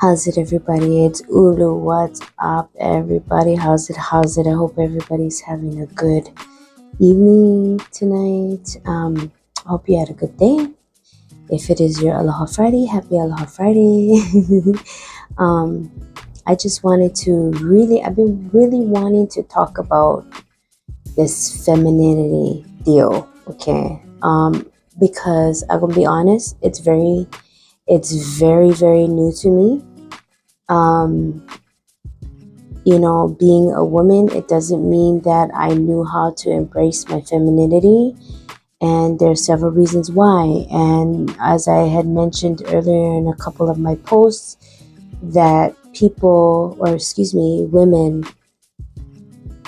How's it, everybody? It's Ulu. What's up, everybody? How's it? I hope everybody's having a good evening tonight. Hope you had a good day. If it is your Aloha Friday, happy Aloha Friday. um, I just wanted to I've been really wanting to talk about this femininity deal, okay? Because I'm gonna be honest, it's very, very new to me. Being a woman, it doesn't mean that I knew how to embrace my femininity, and there are several reasons why. And as I had mentioned earlier in a couple of my posts, that women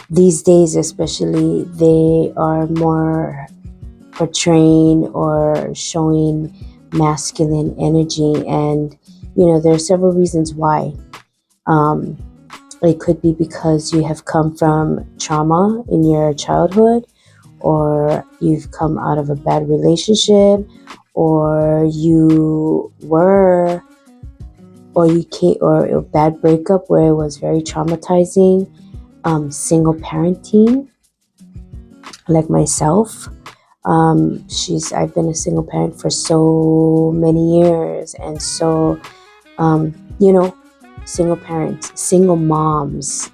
these days especially, they are more portraying or showing masculine energy, and there are several reasons why. It could be because you have come from trauma in your childhood, or you've come out of a bad relationship, or or a bad breakup where it was very traumatizing. Single parenting, like myself. I've been a single parent for so many years, and so single parents, single moms,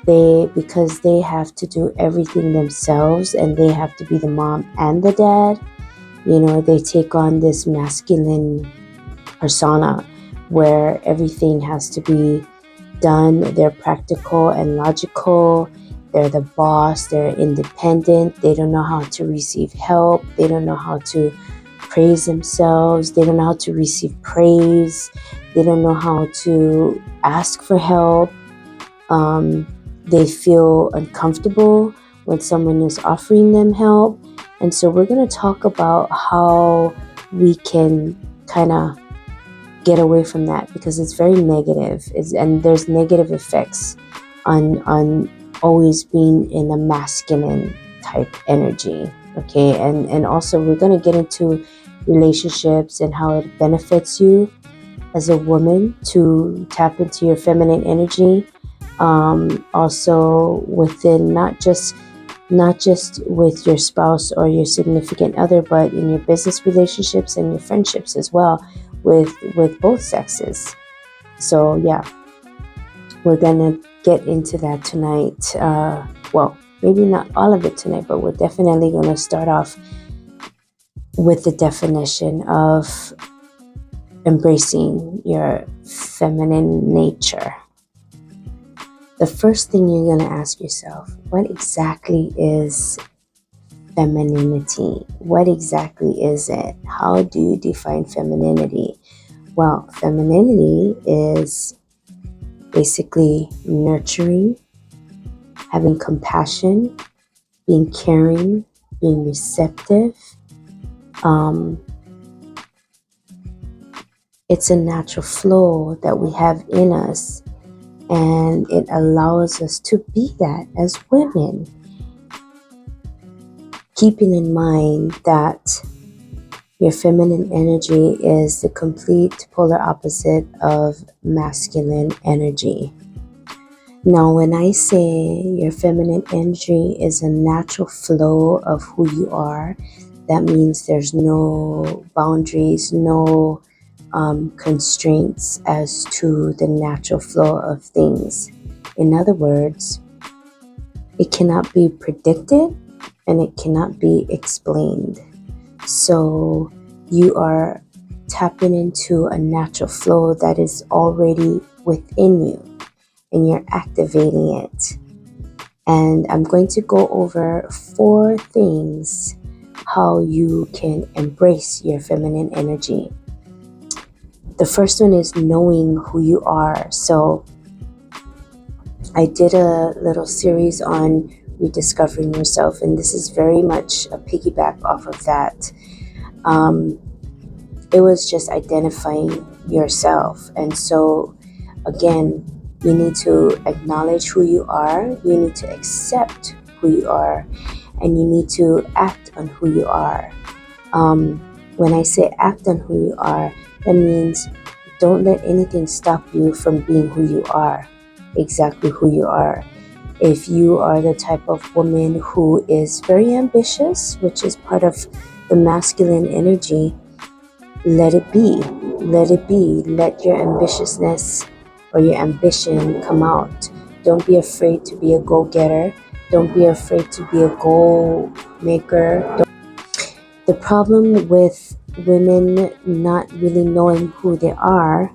because they have to do everything themselves, and they have to be the mom and the dad. They take on this masculine persona where everything has to be done. They're practical and logical. They're the boss. They're independent. They don't know how to receive help. They don't know how to praise themselves. They don't know how to receive praise. They don't know how to ask for help. They feel uncomfortable when someone is offering them help. And so we're going to talk about how we can kind of get away from that, because it's very negative, and there's negative effects on always being in a masculine type energy. Okay, and also we're going to get into relationships and how it benefits you as a woman to tap into your feminine energy. Also within not just with your spouse or your significant other, but in your business relationships and your friendships as well, with both sexes. So yeah, we're gonna get into that tonight. Well, maybe not all of it tonight, but we're definitely gonna start off with the definition of embracing your feminine nature. The first thing you're going to ask yourself, what exactly is femininity? What exactly is it? How do you define femininity? Well, femininity is basically nurturing, having compassion, being caring, being receptive. It's a natural flow that we have in us, and it allows us to be that as women. Keeping in mind that your feminine energy is the complete polar opposite of masculine energy. Now, when I say your feminine energy is a natural flow of who you are, that means there's no boundaries, no constraints as to the natural flow of things. In other words, it cannot be predicted and it cannot be explained. So you are tapping into a natural flow that is already within you, and you're activating it. And I'm going to go over 4 things how you can embrace your feminine energy. The first one is knowing who you are. So I did a little series on rediscovering yourself, and this is very much a piggyback off of that. It was just identifying yourself. And so again, you need to acknowledge who you are, you need to accept who you are, and you need to act on who you are. When I say act on who you are, that means don't let anything stop you from being who you are, exactly who you are. If you are the type of woman who is very ambitious, which is part of the masculine energy, let it be. Let it be. Let your ambitiousness or your ambition come out. Don't be afraid to be a go-getter. Don't be afraid to be a goal maker. The problem with women not really knowing who they are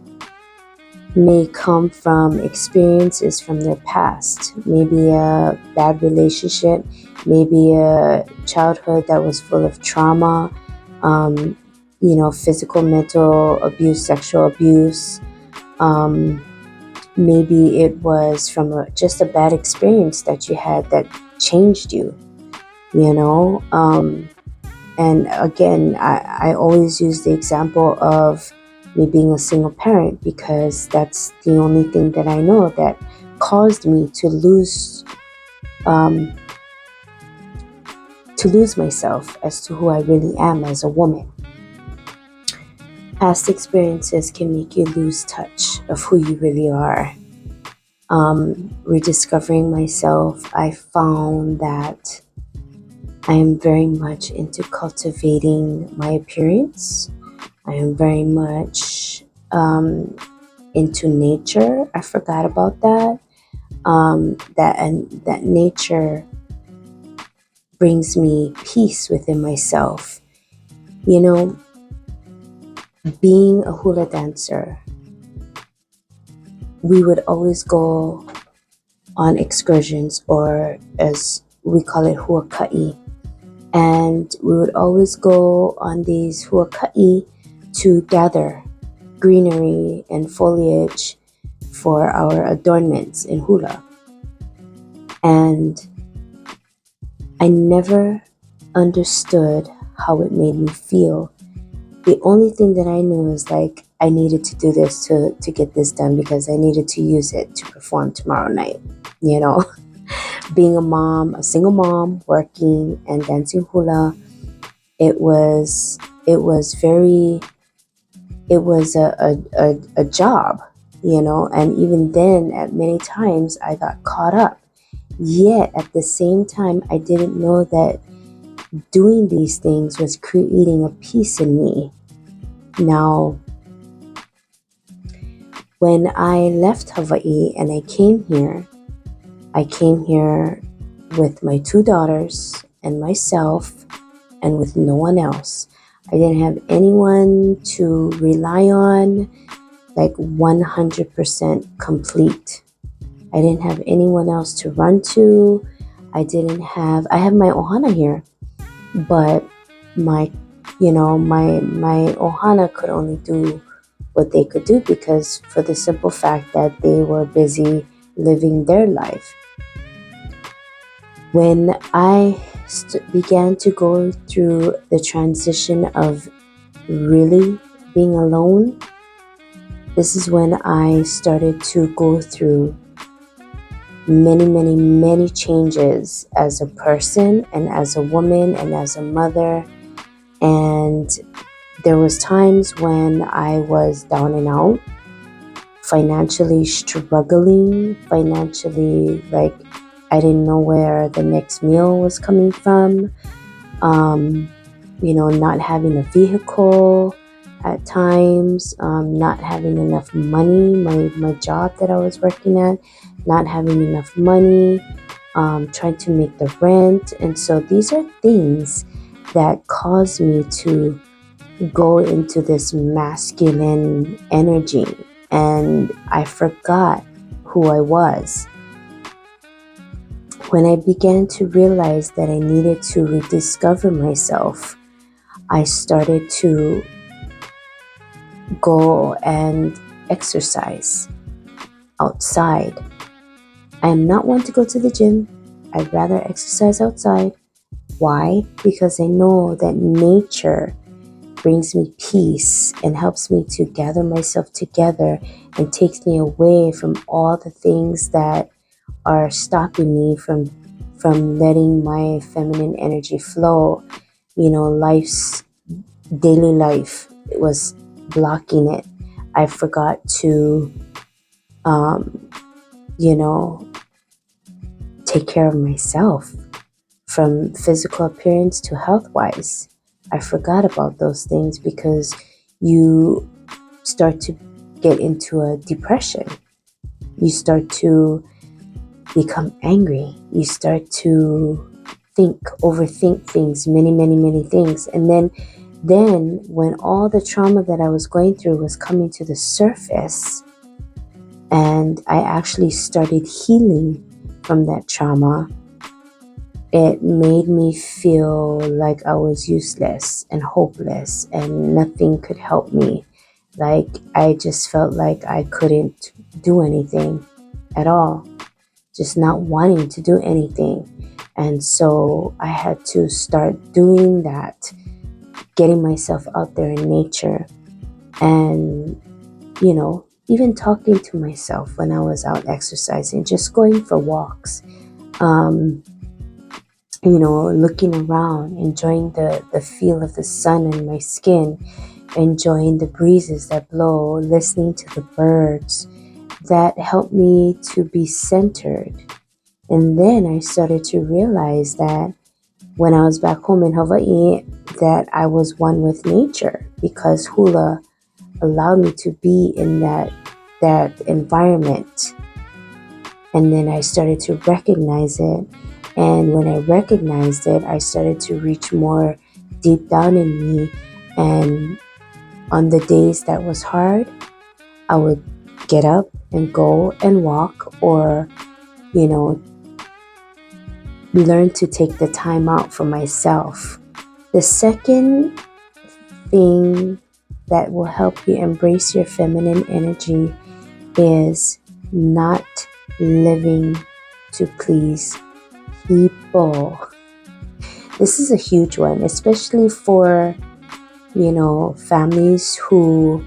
may come from experiences from their past. Maybe a bad relationship, maybe a childhood that was full of trauma, um, physical, mental abuse, sexual abuse. Um, Maybe it was from just a bad experience that you had that changed you, you know. And again, I always use the example of me being a single parent because that's the only thing that I know that caused me um, to lose myself as to who I really am as a woman. Past experiences can make you lose touch of who you really are. Rediscovering myself, I found that I am very much into cultivating my appearance. I am very much into nature. I forgot about that. That nature brings me peace within myself. You know, being a hula dancer, we would always go on excursions, or as we call it, huaka'i. And we would always go on these huaka'i to gather greenery and foliage for our adornments in hula. And I never understood how it made me feel. The only thing that I knew is like I needed to do this to get this done because I needed to use it to perform tomorrow night. You know, being a mom, a single mom, working and dancing hula, it was a job, you know, and even then at many times I got caught up. Yet at the same time, I didn't know that doing these things was creating a peace in me. Now, when I left Hawaii and I came here with my two daughters and myself and with no one else. I didn't have anyone to rely on, like 100% complete. I didn't have anyone else to run to. I have my ohana here, but my ohana could only do what they could do because for the simple fact that they were busy living their life. When I began to go through the transition of really being alone, this is when I started to go through many, many, many changes as a person and as a woman and as a mother. And there was times when I was down and out, financially struggling, financially like I didn't know where the next meal was coming from. Not having a vehicle at times, not having enough money, my job that I was working at, not having enough money, trying to make the rent. And so these are things that caused me to go into this masculine energy, and I forgot who I was. When I began to realize that I needed to rediscover myself, I started to go and exercise outside. I am not one to go to the gym. I'd rather exercise outside. Why? Because I know that nature brings me peace and helps me to gather myself together and takes me away from all the things that are stopping me from letting my feminine energy flow. Life's daily life was blocking it. I forgot to, um, you know, take care of myself from physical appearance to health wise. I forgot about those things because you start to get into a depression. You start to become angry. You start to overthink things, many, many, many things. And then when all the trauma that I was going through was coming to the surface, and I actually started healing from that trauma, it made me feel like I was useless and hopeless and nothing could help me. Like I just felt like I couldn't do anything at all, just not wanting to do anything. And so I had to start doing that, getting myself out there in nature and, even talking to myself when I was out exercising, just going for walks. Looking around, enjoying the feel of the sun on my skin, enjoying the breezes that blow, listening to the birds. That helped me to be centered. And then I started to realize that when I was back home in Hawaii, that I was one with nature because hula allowed me to be in that environment. And then I started to recognize it. And when I recognized it, I started to reach more deep down in me. And on the days that was hard, I would get up and go and walk, or, learn to take the time out for myself. The second thing that will help you embrace your feminine energy is not living to please people. This is a huge one, especially for, families who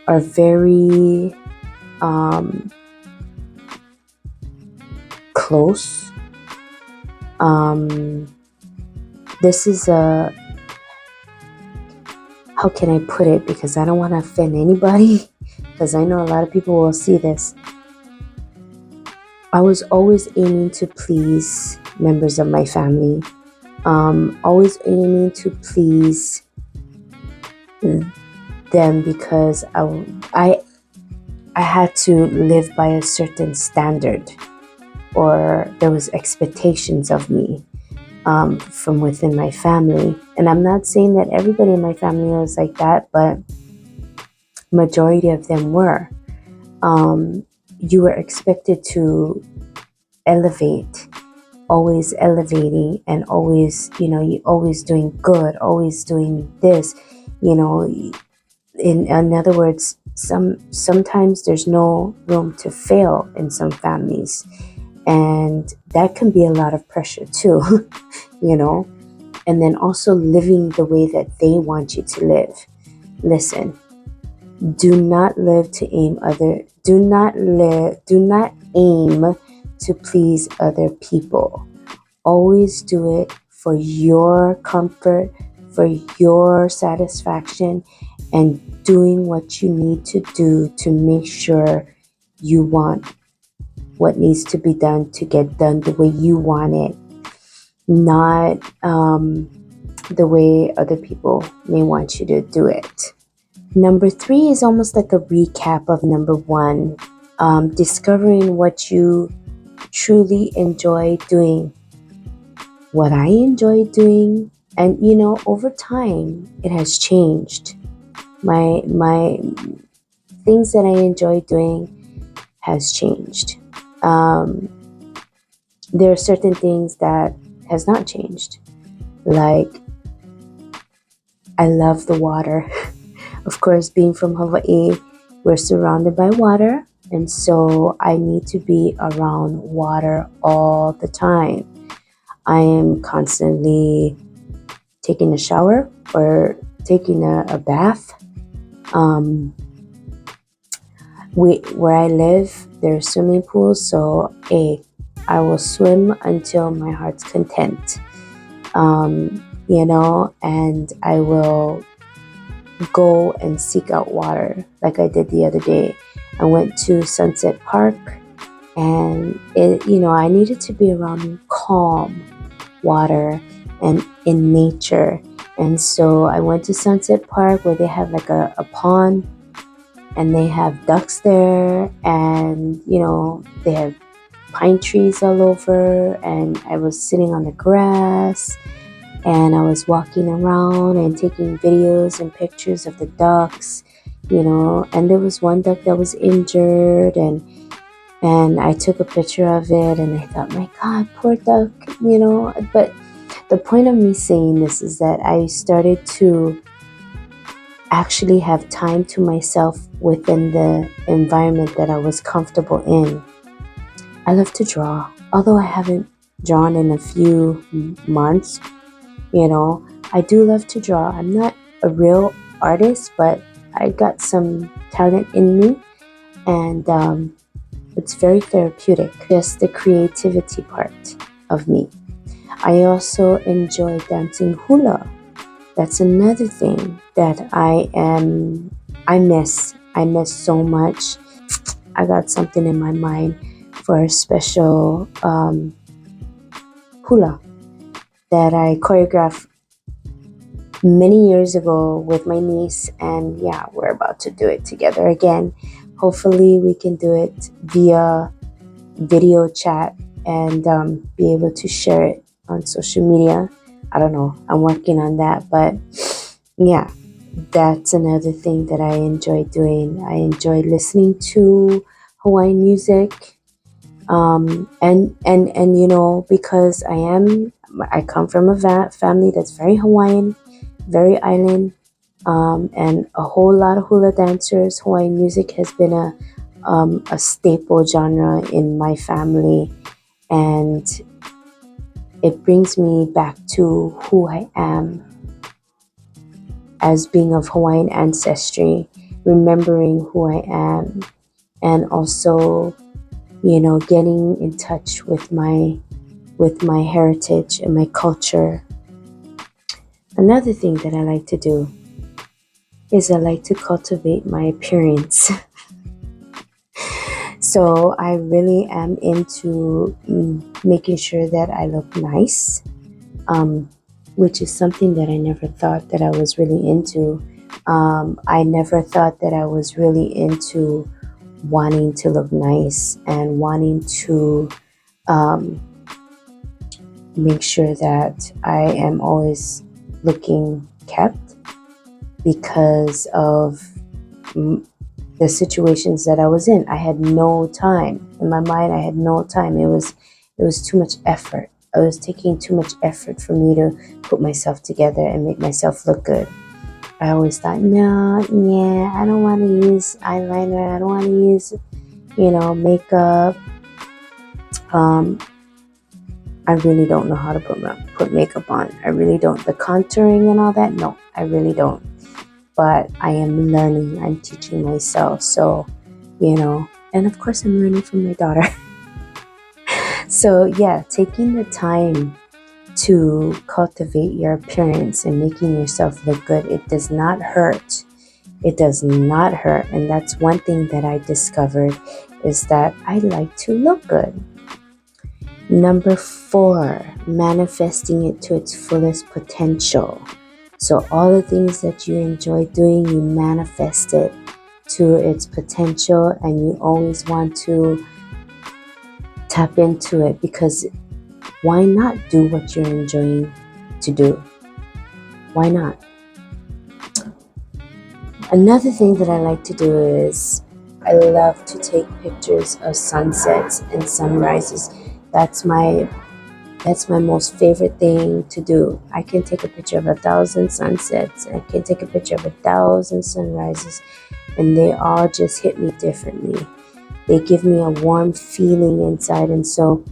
are very close. This is how can I put it? Because I don't want to offend anybody, because I know a lot of people will see this. I was always aiming to please members of my family, always aiming to please them because I had to live by a certain standard, or there was expectations of me from within my family. And I'm not saying that everybody in my family was like that, but majority of them were. You were expected to elevate, always elevating, and always, you always doing good, always doing this, in other words, sometimes there's no room to fail in some families, and that can be a lot of pressure too. And then also living the way that they want you to live. Listen, do not aim to please other people. Always do it for your comfort, for your satisfaction, and doing what you need to do to make sure you want what needs to be done to get done the way you want it, not the way other people may want you to do it. Number 3 is almost like a recap of number 1, discovering what you truly enjoy doing. What I enjoy doing, and over time it has changed. My things that I enjoy doing has changed. There are certain things that has not changed. Like, I love the water. Of course, being from Hawaii, we're surrounded by water, and so I need to be around water all the time. I am constantly taking a shower or taking a bath. Where I live, there's swimming pools, so I will swim until my heart's content. and I will go and seek out water like I did the other day. I went to Sunset Park, and I needed to be around calm water and in nature. And so I went to Sunset Park where they have like a pond, and they have ducks there, and they have pine trees all over, and I was sitting on the grass, and I was walking around and taking videos and pictures of the ducks, and there was one duck that was injured, and I took a picture of it, and I thought, my God, poor duck, but the point of me saying this is that I started to actually have time to myself within the environment that I was comfortable in. I love to draw, although I haven't drawn in a few months. I do love to draw. I'm not a real artist, but I got some talent in me, and it's very therapeutic, just the creativity part of me. I also enjoy dancing hula. That's another thing that I miss. I miss so much. I got something in my mind for a special hula that I choreographed many years ago with my niece, and yeah, we're about to do it together again. Hopefully we can do it via video chat, and be able to share it on social media. I don't know, I'm working on that, but yeah, that's another thing that I enjoy doing. I enjoy listening to Hawaiian music, and because I come from a family that's very Hawaiian, very island, and a whole lot of hula dancers. Hawaiian music has been a staple genre in my family, and it brings me back to who I am as being of Hawaiian ancestry, remembering who I am, and also, getting in touch with my heritage and my culture. Another thing that I like to do is I like to cultivate my appearance. So I really am into making sure that I look nice, which is something that I never thought that I was really into. I never thought that I was really into wanting to look nice and wanting to make sure that I am always looking kept, because of the situations that I was in. I had no time. In my mind, I had no time. It was too much effort. It was taking too much effort for me to put myself together and make myself look good. I always thought, no, yeah, I don't want to use eyeliner. I don't want to use, makeup. I really don't know how to put makeup on. I really don't. The contouring and all that, no, I really don't. But I am learning. I'm teaching myself. So, and of course I'm learning from my daughter. So yeah, taking the time to cultivate your appearance and making yourself look good, it does not hurt. It does not hurt. And that's one thing that I discovered, is that I like to look good. Number 4, manifesting it to its fullest potential. So all the things that you enjoy doing, you manifest it to its potential, and you always want to tap into it, because why not do what you're enjoying to do? Why not? Another thing that I like to do is I love to take pictures of sunsets and sunrises. That's my most favorite thing to do. I can take a picture of 1,000 sunsets. I can take a picture of 1,000 sunrises, and they all just hit me differently. They give me a warm feeling inside, and so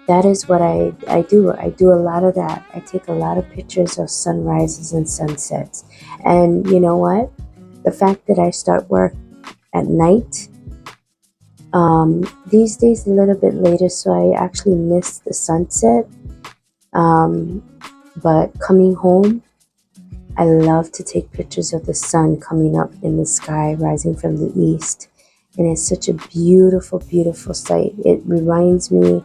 that is what I do. I do a lot of that. I take a lot of pictures of sunrises and sunsets. And you know what? The fact that I start work at night, these days a little bit later, so I actually miss the sunset. But coming home, I love to take pictures of the sun coming up in the sky, rising from the east. And it's such a beautiful, beautiful sight. It reminds me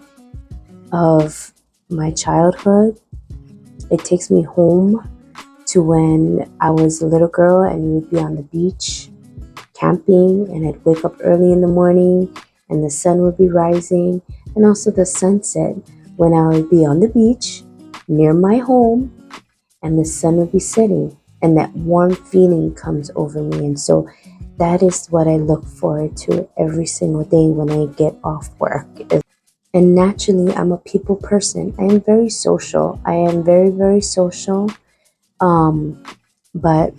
of my childhood. It takes me home to when I was a little girl and we'd be on the beach camping, and I'd wake up early in the morning and the sun would be rising, and also the sunset when I would be on the beach near my home and the sun would be setting and that warm feeling comes over me. And so that is what I look forward to every single day when I get off work. And naturally, I'm a people person. I am very social. I am very, very social. Um, but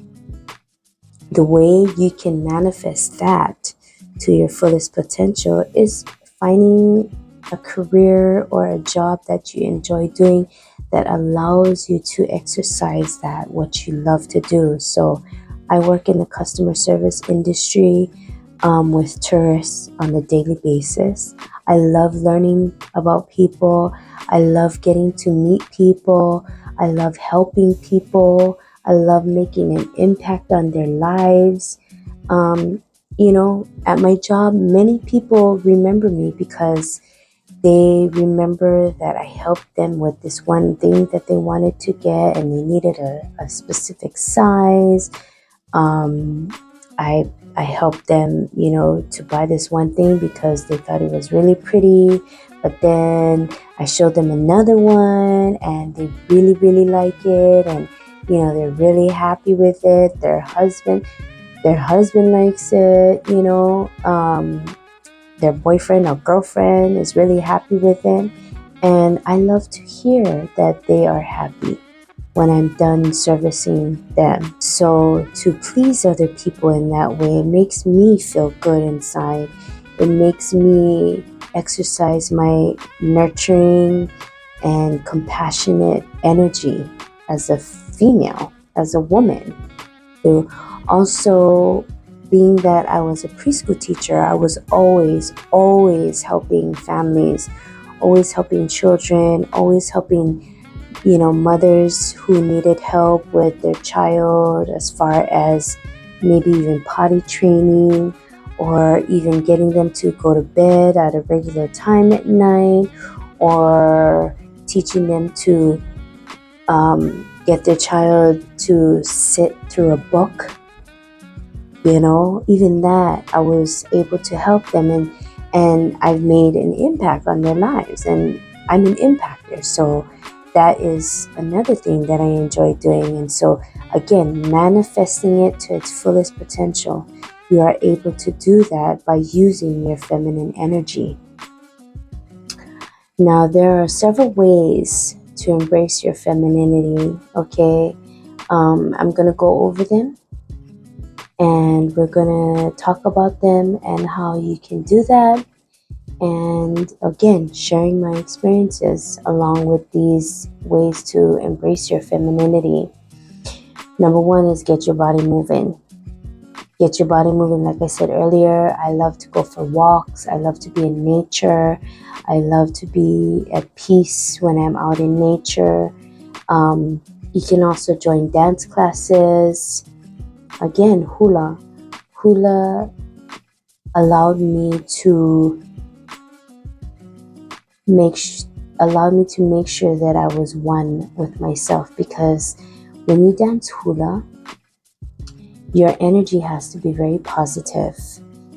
the way you can manifest that to your fullest potential is finding a career or a job that you enjoy doing that allows you to exercise that, what you love to do. So I work in the customer service industry with tourists on a daily basis. I love learning about people. I love getting to meet people. I love helping people. I love making an impact on their lives. At my job, many people remember me because they remember that I helped them with this one thing that they wanted to get and they needed a specific size. Um, I I helped them, to buy this one thing because they thought it was really pretty. But then I showed them another one and they really, really like it. And, they're really happy with it. Their husband likes it, their boyfriend or girlfriend is really happy with it. And I love to hear that they are happy when I'm done servicing them. So to please other people in that way, it makes me feel good inside. It makes me exercise my nurturing and compassionate energy as a female, as a woman. So also, being that I was a preschool teacher, I was always, always helping families, always helping children, always helping mothers who needed help with their child as far as maybe even potty training or even getting them to go to bed at a regular time at night or teaching them to get their child to sit through a book. Even that I was able to help them, and I've made an impact on their lives, and I'm an impactor. So that is another thing that I enjoy doing. And so again, manifesting it to its fullest potential, you are able to do that by using your feminine energy. Now, there are several ways to embrace your femininity, okay? I'm going to go over them and we're going to talk about them and how you can do that. And again, sharing my experiences along with these ways to embrace your femininity. Number one is get your body moving. Get your body moving. Like I said earlier, I love to go for walks. I love to be in nature. I love to be at peace when I'm out in nature. You can also join dance classes. Again, hula. Hula allowed me to make sure that I was one with myself, because when you dance hula, your energy has to be very positive.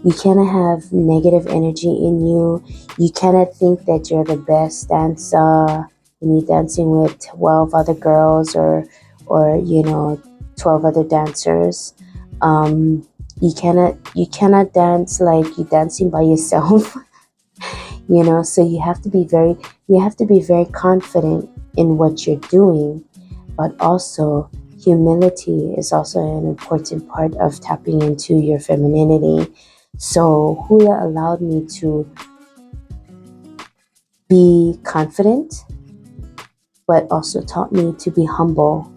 You cannot have negative energy in you. You cannot think that you're the best dancer when you're dancing with 12 other girls or 12 other dancers. You cannot dance like you're dancing by yourself. So you have to be very confident in what you're doing, but also humility is also an important part of tapping into your femininity. So hula allowed me to be confident, but also taught me to be humble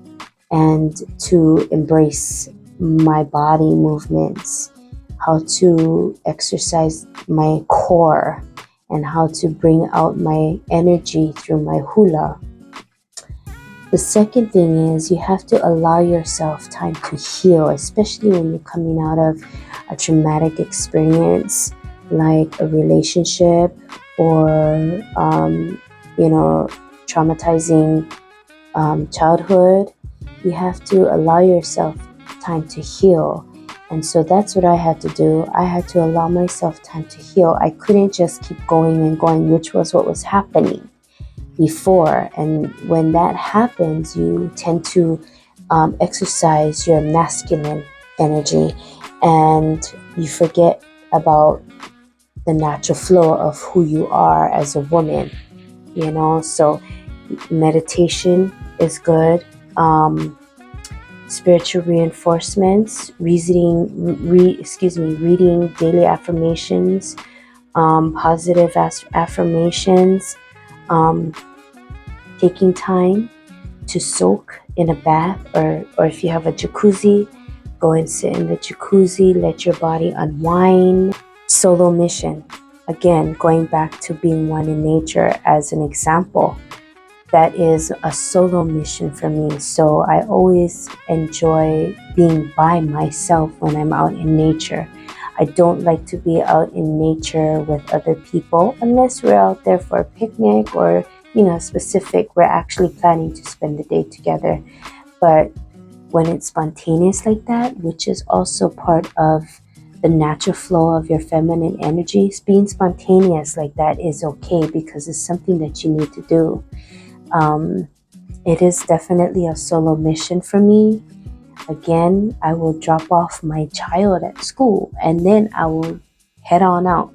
and to embrace my body movements, how to exercise my core, and how to bring out my energy through my hula. The second thing is you have to allow yourself time to heal, especially when you're coming out of a traumatic experience like a relationship or, traumatizing childhood. You have to allow yourself time to heal. And so that's what I had to do. I had to allow myself time to heal. I couldn't just keep going and going, which was what was happening before. And when that happens, you tend to exercise your masculine energy and you forget about the natural flow of who you are as a woman, So meditation is good. Spiritual reinforcements, reading daily affirmations, positive affirmations, um, taking time to soak in a bath, or if you have a jacuzzi, go and sit in the jacuzzi, let your body unwind. Solo mission, again, going back to being one in nature as an example. That is a solo mission for me. So I always enjoy being by myself when I'm out in nature. I don't like to be out in nature with other people unless we're out there for a picnic or, specific, we're actually planning to spend the day together. But when it's spontaneous like that, which is also part of the natural flow of your feminine energies, being spontaneous like that is okay because it's something that you need to do. It is definitely a solo mission for me. Again, I will drop off my child at school and then I will head on out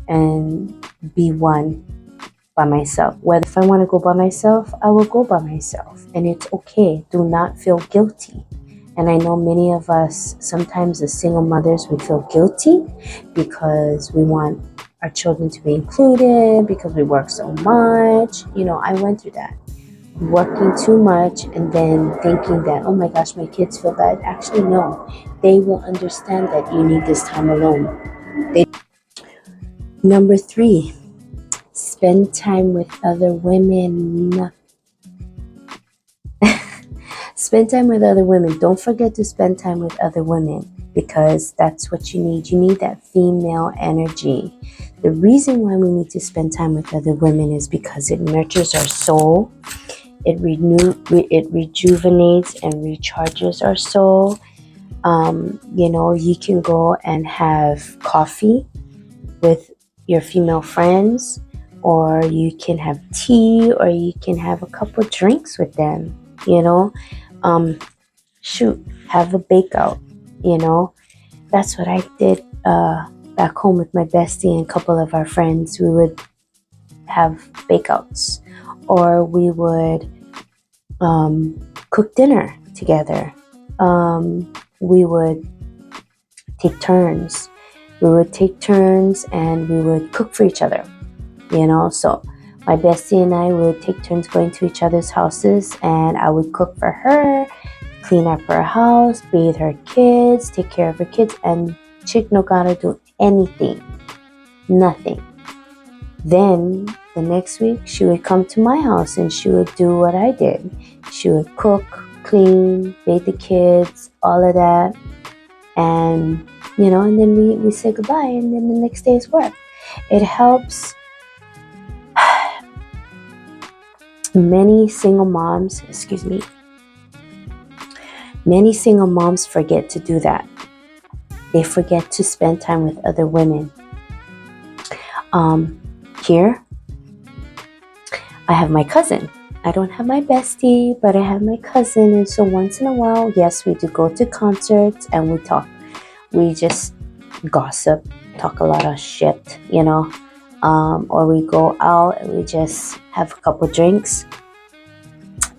and be one by myself. Whether if I want to go by myself, I will go by myself. And it's okay. Do not feel guilty. And I know many of us, sometimes as single mothers, we feel guilty because we want our children to be included, because we work so much. I went through that. Working too much and then thinking that, oh my gosh, my kids feel bad. Actually, no. They will understand that you need this time alone. Number 3, spend time with other women. Spend time with other women. Don't forget to spend time with other women because that's what you need. You need that female energy. The reason why we need to spend time with other women is because it nurtures our soul. It rejuvenates and recharges our soul. You can go and have coffee with your female friends, or you can have tea, or you can have a couple drinks with them. Have a bake out. That's what I did back home with my bestie and a couple of our friends. We would have bake outs, or we would cook dinner together. We would take turns. And we would cook for each other. So my bestie and I would take turns going to each other's houses, and I would cook for her, clean up her house, bathe her kids, take care of her kids, and chick no gotta do anything. Nothing. Then the next week she would come to my house and she would do what I did. She would cook, clean, bathe the kids, all of that. And, and then we say goodbye, and then the next day is work. It helps. Many single moms forget to do that. They forget to spend time with other women. Here, I have my cousin. I don't have my bestie, but I have my cousin. And so once in a while, yes, we do go to concerts and we talk. We just gossip, talk a lot of shit, or we go out and we just have a couple drinks.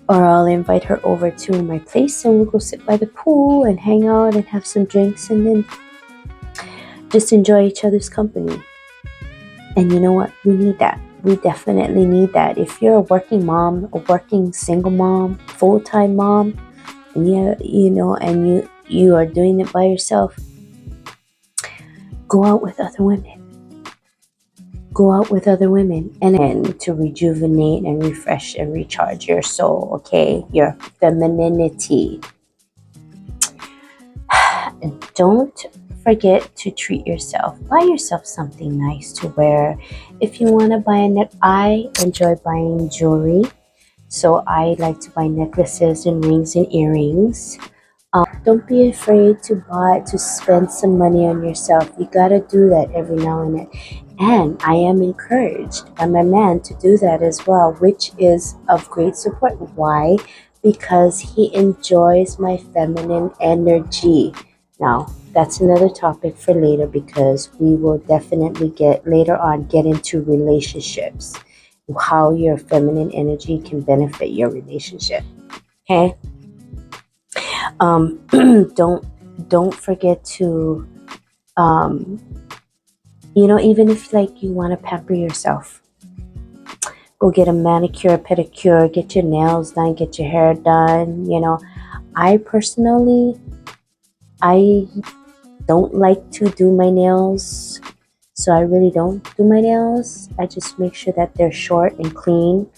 Or I'll invite her over to my place and we'll go sit by the pool and hang out and have some drinks and then just enjoy each other's company. And you know what? We need that. We definitely need that. If you're a working mom, a working single mom, full-time mom, and you are doing it by yourself, go out with other women. Go out with other women and to rejuvenate and refresh and recharge your soul, okay? Your femininity. Don't forget to treat yourself. Buy yourself something nice to wear. If you want to buy I enjoy buying jewelry. So I like to buy necklaces and rings and earrings. Don't be afraid to spend some money on yourself. You gotta do that every now and then. And I am encouraged by my man to do that as well, which is of great support. Why? Because he enjoys my feminine energy. Now, that's another topic for later because we will definitely get into relationships, how your feminine energy can benefit your relationship. Okay? Um, don't forget to um, even if like you want to pamper yourself, go get a manicure, pedicure, get your nails done, get your hair done. I personally, I don't like to do my nails, so I really don't do my nails. I just make sure that they're short and clean.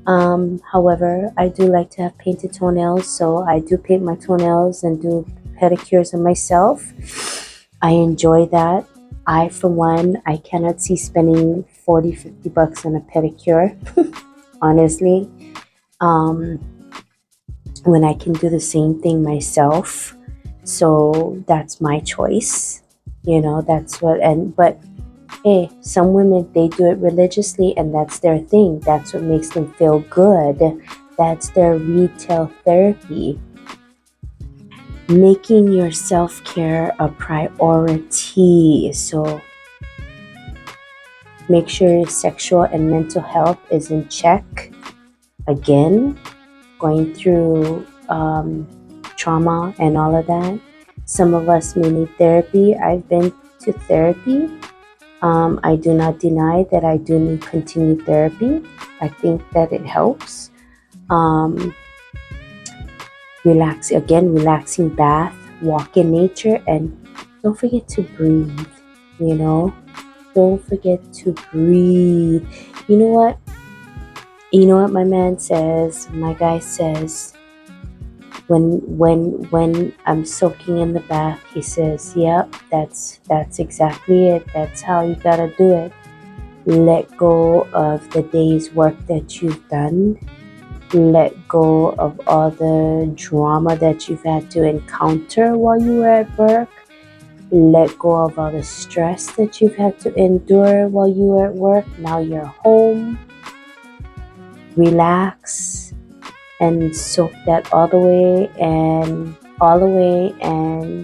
However, I do like to have painted toenails, so I do paint my toenails and do pedicures on myself. I enjoy that. For one, I cannot see spending 40, $50 on a pedicure, honestly, um, when I can do the same thing myself. So that's my choice. But hey, some women, they do it religiously and that's their thing. That's what makes them feel good. That's their retail therapy. Making your self-care a priority. So make sure your sexual and mental health is in check. Again, going through trauma and all of that. Some of us may need therapy. I've been to therapy. I do not deny that I do need continued therapy. I think that it helps. Um, relaxing bath, walk in nature, and don't forget to breathe. You know, don't forget to breathe. You know what? My man says, my guy says, when I'm soaking in the bath, he says, "Yep, that's exactly it. That's how you gotta do it. Let go of the day's work that you've done. Let go of all the drama that you've had to encounter while you were at work. Let go of all the stress that you've had to endure while you were at work. Now you're home. Relax and soak that all the way and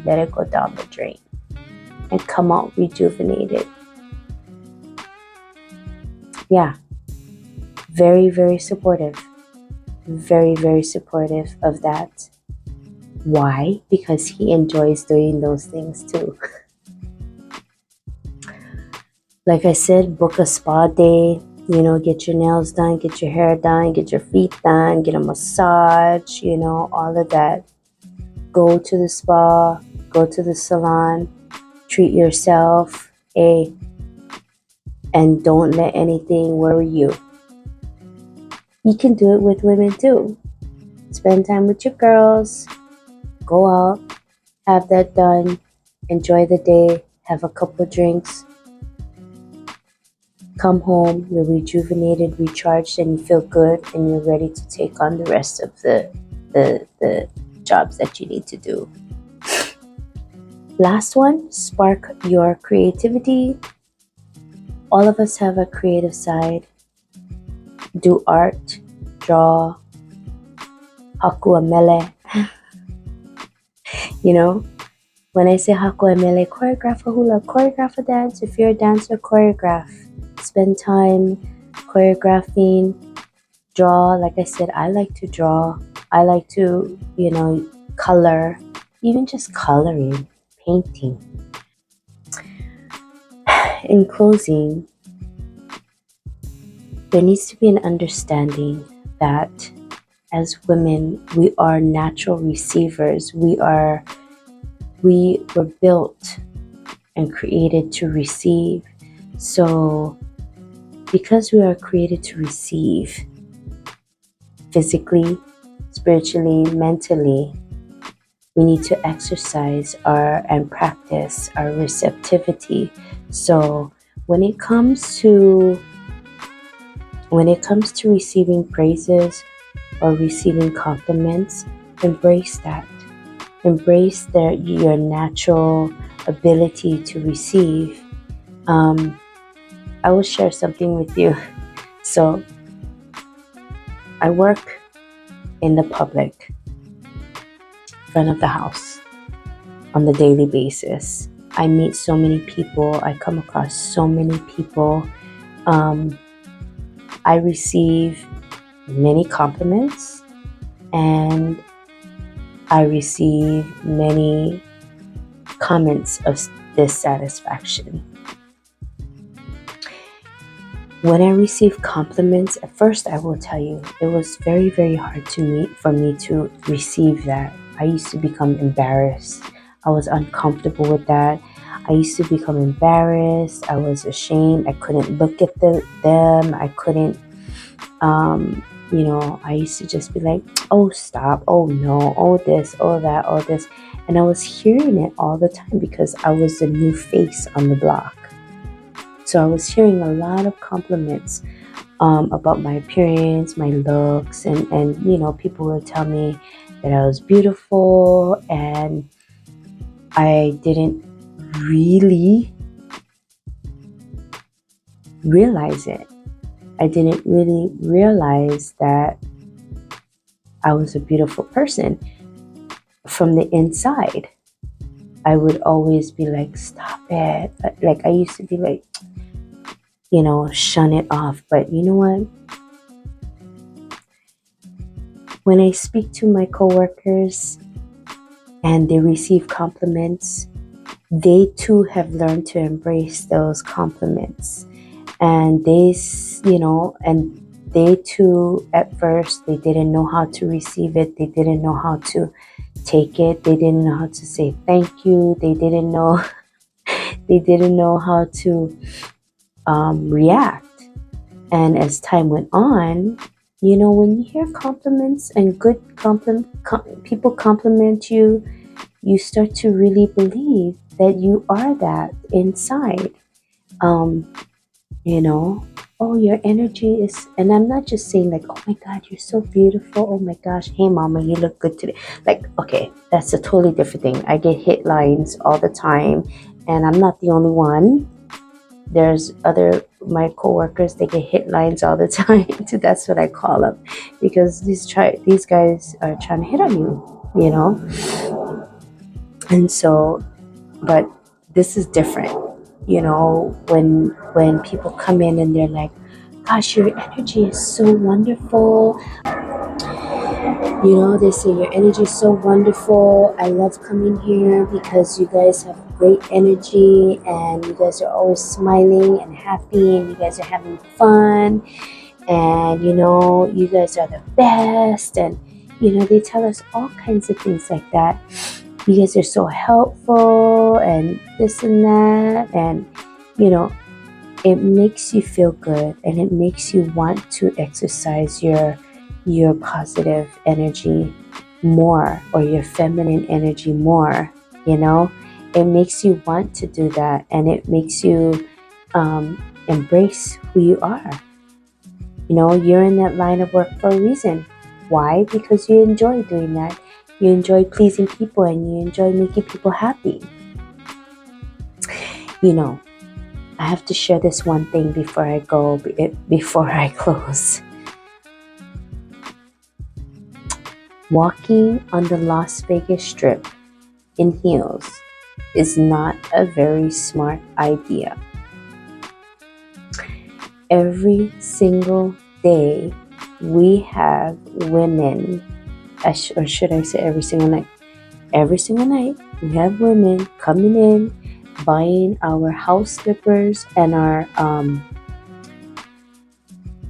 let it go down the drain and come out rejuvenated." Yeah, very, very supportive. Very, very supportive of that. Why? Because he enjoys doing those things too. Like I said, book a spa day, get your nails done, get your hair done, get your feet done, get a massage, all of that. Go to the spa, go to the salon, treat yourself, and don't let anything worry you. You can do it with women too. Spend time with your girls, go out, have that done, enjoy the day, have a couple drinks, come home, you're rejuvenated, recharged, and you feel good, and you're ready to take on the rest of the jobs that you need to do. Last one, spark your creativity. All of us have a creative side. Do art, draw, hakuamele. When I say hakuamele, choreograph a hula, choreograph a dance. If you're a dancer, choreograph. Spend time choreographing, draw. Like I said, I like to draw. I like to, color, even just coloring, painting. In closing, there needs to be an understanding that as women, we are natural receivers. We were built and created to receive. So because we are created to receive physically, spiritually, mentally, we need to exercise and practice our receptivity. So when it comes to receiving praises or receiving compliments, embrace that. Embrace your natural ability to receive. I will share something with you. So I work in the public, front of the house, on the daily basis. I meet so many people. I come across so many people. I receive many compliments, and I receive many comments of dissatisfaction. When I receive compliments, at first I will tell you, it was very, very hard for me to receive that. I used to become embarrassed. I was uncomfortable with that. I used to become embarrassed. I was ashamed. I couldn't look at them. I couldn't, I used to just be like, oh, stop. Oh, no. Oh, this. Oh, that. Oh, this. And I was hearing it all the time because I was the new face on the block. So I was hearing a lot of compliments about my appearance, my looks, and people would tell me that I was beautiful, and I didn't really realize it. I didn't really realize that I was a beautiful person from the inside. I would always be like, stop it. Like I used to be like, shun it off. But you know what? When I speak to my coworkers and they receive compliments, they too have learned to embrace those compliments. And they too, at first, they didn't know how to receive it. They didn't know how to take it. They didn't know how to say thank you. They didn't know how to react. And as time went on, when you hear compliments and good people compliment you, you start to really believe that you are that inside. Oh, your energy is, and I'm not just saying like, oh my God, you're so beautiful. Oh my gosh, hey mama, you look good today. Like, okay, that's a totally different thing. I get hit lines all the time, and I'm not the only one. There's my coworkers, they get hit lines all the time. That's what I call them, because these guys are trying to hit on you, And so, but this is different, when people come in and they're like, gosh, your energy is so wonderful. They say your energy is so wonderful. I love coming here because you guys have great energy, and you guys are always smiling and happy, and you guys are having fun, and you guys are the best. And they tell us all kinds of things like that. You guys are so helpful, and this and that, and it makes you feel good, and it makes you want to exercise your positive energy more, or your feminine energy more. It makes you want to do that, and it makes you embrace who you are. You're in that line of work for a reason. Why? Because you enjoy doing that. You enjoy pleasing people, and you enjoy making people happy. I have to share this one thing before I close. Walking on the Las Vegas Strip in heels is not a very smart idea. Every single day we have women, or should I say every single night? Every single night we have women coming in, buying our house slippers and our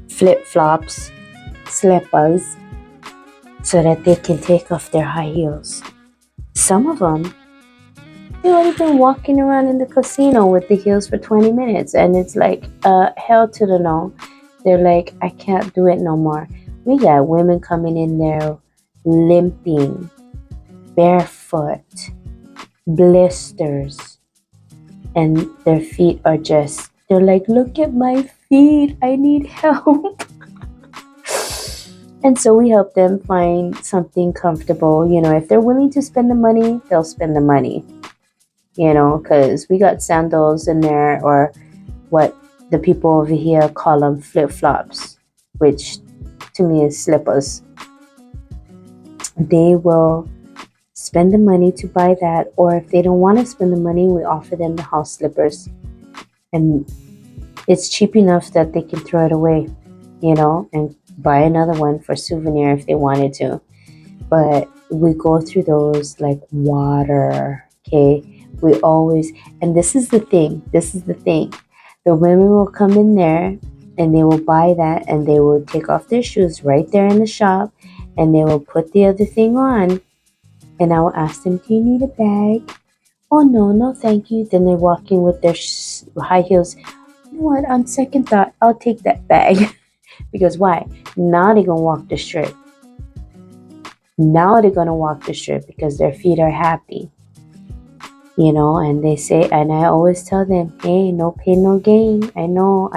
flip-flops, slippers, so that they can take off their high heels. Some of them They already been walking around in the casino with the heels for 20 minutes, and it's like hell to the no. They're like, I can't do it no more. We got women coming in there limping, barefoot, blisters, and their feet are just, they're like, look at my feet, I need help. And so we help them find something comfortable. If they're willing to spend the money, they'll spend the money, because we got sandals in there, or what the people over here call them flip flops, which to me is slippers. They will spend the money to buy that, or if they don't want to spend the money, we offer them the house slippers. And it's cheap enough that they can throw it away, and buy another one for souvenir if they wanted to. But we go through those like water, okay? We always, and this is the thing, the women will come in there and they will buy that, and they will take off their shoes right there in the shop, and they will put the other thing on, and I will ask them, do you need a bag? Oh, no, no, thank you. Then they're walking with their high heels. You know what? On second thought, I'll take that bag. Because why? Now they're going to walk the strip. Now they're going to walk the strip because their feet are happy. And they say, and I always tell them, hey, no pain, no gain. I know,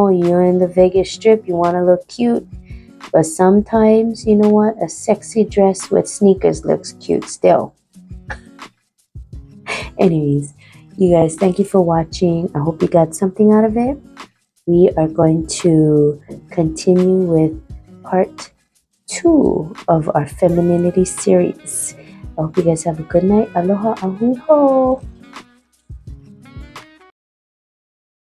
you're in the Vegas Strip, you want to look cute. But sometimes, you know what? A sexy dress with sneakers looks cute still. Anyways, you guys, thank you for watching. I hope you got something out of it. We are going to continue with part 2 of our femininity series. I hope you guys have a good night. Aloha, ahui ho.